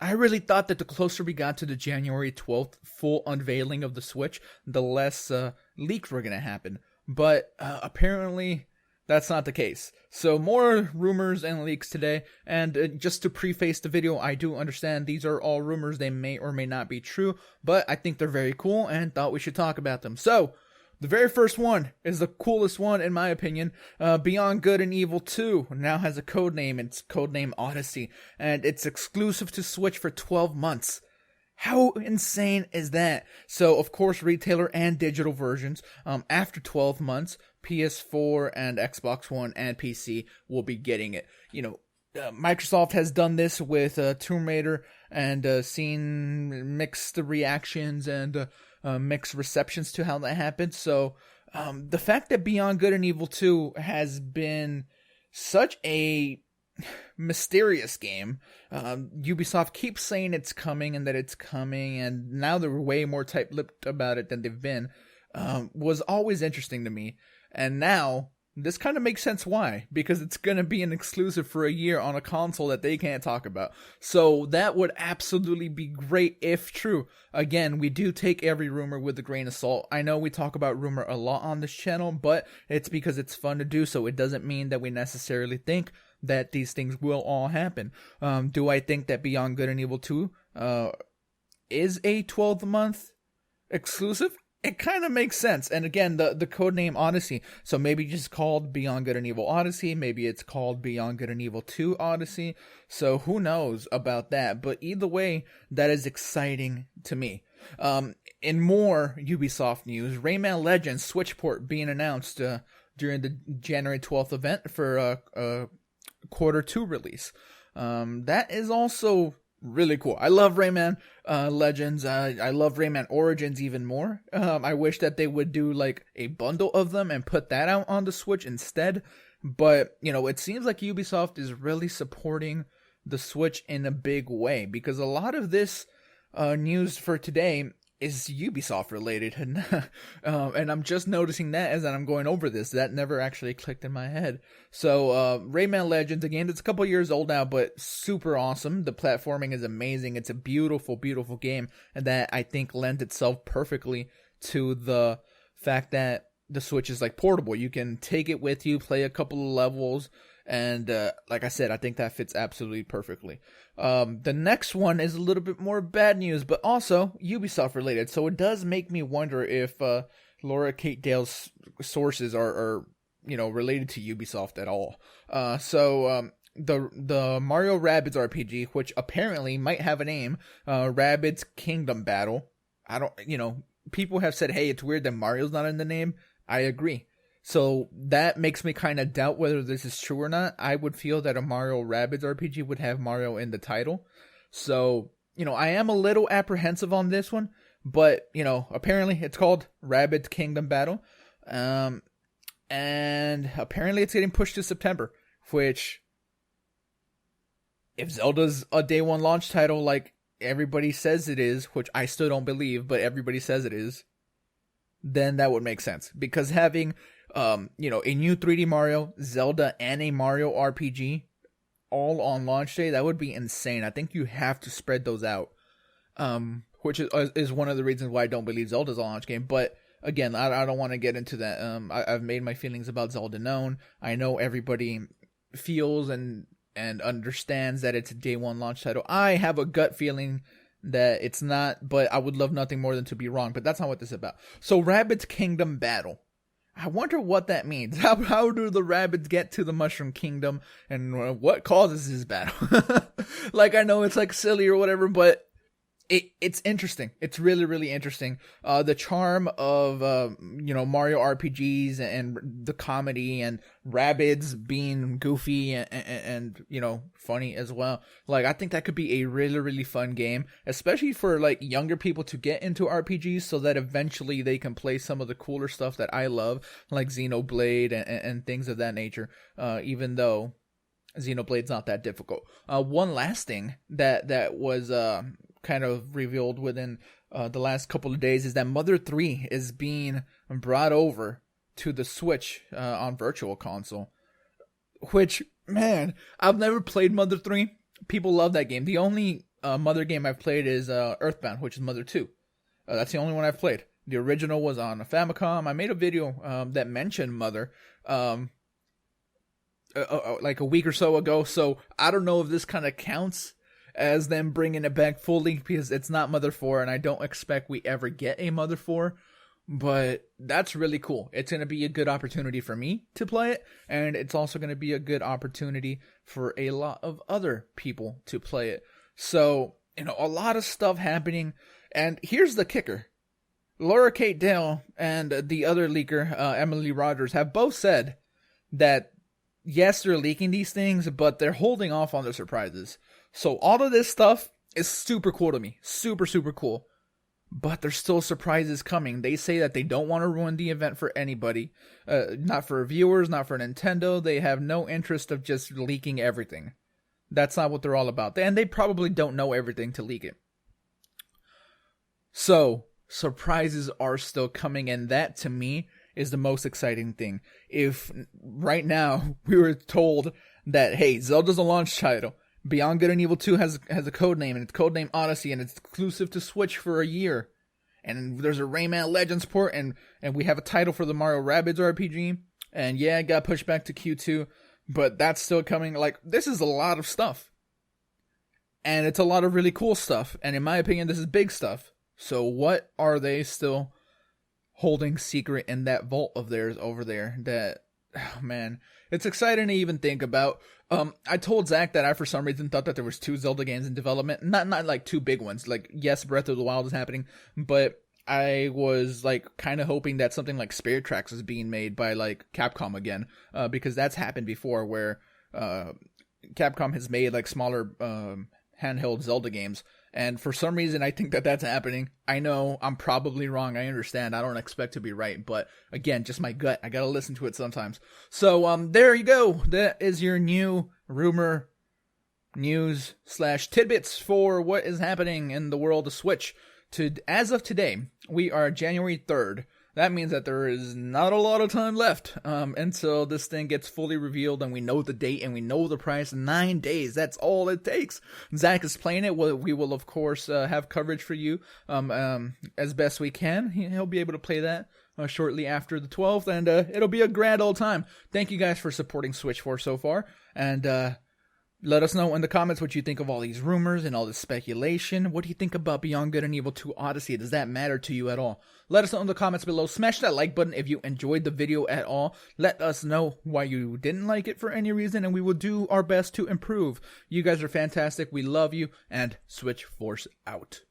I really thought that the closer we got to the January 12th full unveiling of the Switch, the less leaks were going to happen. But apparently that's not the case. So more rumors and leaks today. And just to preface the video, I do understand these are all rumors. They may or may not be true. But I think they're very cool and thought we should talk about them. So the very first one is the coolest one, in my opinion. Beyond Good and Evil 2 now has a code name. It's codename Odyssey, and it's exclusive to Switch for 12 months. How insane is that? So, of course, retailer and digital versions. After 12 months, PS4 and Xbox One and PC will be getting it. You know, Microsoft has done this with Tomb Raider and seen mixed reactions and mixed receptions to how that happened. So the fact that Beyond Good and Evil 2 has been such a mysterious game, Ubisoft keeps saying it's coming and that it's coming, and now they're way more tight-lipped about it than they've been, was always interesting to me. And now this kind of makes sense why, because it's going to be an exclusive for a year on a console that they can't talk about. So that would absolutely be great if true. Again, we do take every rumor with a grain of salt. I know we talk about rumor a lot on this channel, but it's because it's fun to do so. It doesn't mean that we necessarily think that these things will all happen. Do I think that Beyond Good and Evil 2 is a 12-month exclusive? It kind of makes sense. And again, the codename Odyssey. So maybe just called Beyond Good and Evil Odyssey. Maybe it's called Beyond Good and Evil 2 Odyssey. So who knows about that. But either way, that is exciting to me. In more Ubisoft news, Rayman Legends Switchport being announced during the January 12th event for a quarter 2 release. That is also really cool. I love Rayman Legends. I love Rayman Origins even more. I wish that they would do like a bundle of them and put that out on the Switch instead. But, you know, it seems like Ubisoft is really supporting the Switch in a big way, because a lot of this news for today is Ubisoft related, and I'm just noticing that as I'm going over this. That never actually clicked in my head. So Rayman Legends, again, it's a couple years old now, but super awesome. The platforming is amazing. It's a beautiful, beautiful game, and that I think lends itself perfectly to the fact that the Switch is like portable. You can take it with you, play a couple of levels, and like I said, I think that fits absolutely perfectly. The next one is a little bit more bad news, but also Ubisoft related. So it does make me wonder if Laura Kate Dale's sources are you know, related to Ubisoft at all. The Mario Rabbids RPG, which apparently might have a name, Rabbids Kingdom Battle. People have said, hey, it's weird that Mario's not in the name. I agree. So that makes me kind of doubt whether this is true or not. I would feel that a Mario Rabbids RPG would have Mario in the title. So, you know, I am a little apprehensive on this one. But, you know, apparently it's called Rabbids Kingdom Battle. And apparently it's getting pushed to September. Which, if Zelda's a day one launch title like everybody says it is, which I still don't believe, but everybody says it is, then that would make sense. Because having a new 3D Mario, Zelda, and a Mario RPG all on launch day, that would be insane. I think you have to spread those out, which is one of the reasons why I don't believe Zelda's a launch game. But again, I don't want to get into that. I've made my feelings about Zelda known. I know everybody feels and understands that it's a day one launch title. I have a gut feeling that it's not, but I would love nothing more than to be wrong. But that's not what this is about. So Rabbids Kingdom Battle. I wonder what that means. How do the rabbits get to the Mushroom Kingdom, and what causes this battle? Like, I know it's like silly or whatever, but it's interesting. It's really, really interesting. The charm of Mario RPGs and the comedy and Rabbids being goofy and funny as well. Like, I think that could be a really, really fun game, especially for like younger people to get into RPGs, so that eventually they can play some of the cooler stuff that I love, like Xenoblade and things of that nature. Even though Xenoblade's not that difficult. One last thing that was kind of revealed within the last couple of days is that Mother 3 is being brought over to the Switch on Virtual Console. Which, man, I've never played Mother 3. People love that game. The only Mother game I've played is Earthbound, which is Mother 2. That's the only one I've played. The original was on a Famicom. I made a video that mentioned Mother like a week or so ago, so I don't know if this kind of counts as them bringing it back fully, because it's not Mother 4, and I don't expect we ever get a Mother 4, but that's really cool. It's going to be a good opportunity for me to play it, and it's also going to be a good opportunity for a lot of other people to play it. So, a lot of stuff happening, and here's the kicker. Laura Kate Dale and the other leaker, Emily Rogers, have both said that, yes, they're leaking these things, but they're holding off on the surprises. So all of this stuff is super cool to me. Super, super cool. But there's still surprises coming. They say that they don't want to ruin the event for anybody. Not for viewers, not for Nintendo. They have no interest of just leaking everything. That's not what they're all about. And they probably don't know everything to leak it. So, surprises are still coming, and that, to me, is the most exciting thing. If right now we were told that, hey, Zelda's a launch title, Beyond Good and Evil 2 has a code name, and it's codenamed Odyssey, and it's exclusive to Switch for a year, and there's a Rayman Legends port, and we have a title for the Mario Rabbids RPG, and yeah, it got pushed back to Q2, but that's still coming. Like, this is a lot of stuff, and it's a lot of really cool stuff, and in my opinion, this is big stuff. So what are they still holding secret in that vault of theirs over there? That, oh man, it's exciting to even think about. I told Zach that I, for some reason, thought that there was 2 Zelda games in development. Not like 2 big ones. Like, yes, Breath of the Wild is happening, but I was like kind of hoping that something like Spirit Tracks is being made by like Capcom again, because that's happened before, where Capcom has made like smaller handheld Zelda games. And for some reason, I think that that's happening. I know I'm probably wrong. I understand. I don't expect to be right. But again, just my gut. I got to listen to it sometimes. So there you go. That is your new rumor news / tidbits for what is happening in the world of Switch. As of today, we are January 3rd. That means that there is not a lot of time left until this thing gets fully revealed and we know the date and we know the price. 9 days, that's all it takes. Zach is playing it. We will, of course, have coverage for you as best we can. He'll be able to play that shortly after the 12th, and it'll be a grand old time. Thank you guys for supporting Switchport so far, and let us know in the comments what you think of all these rumors and all this speculation. What do you think about Beyond Good and Evil 2 Odyssey? Does that matter to you at all? Let us know in the comments below. Smash that like button if you enjoyed the video at all. Let us know why you didn't like it for any reason, and we will do our best to improve. You guys are fantastic. We love you, and Switch Force out.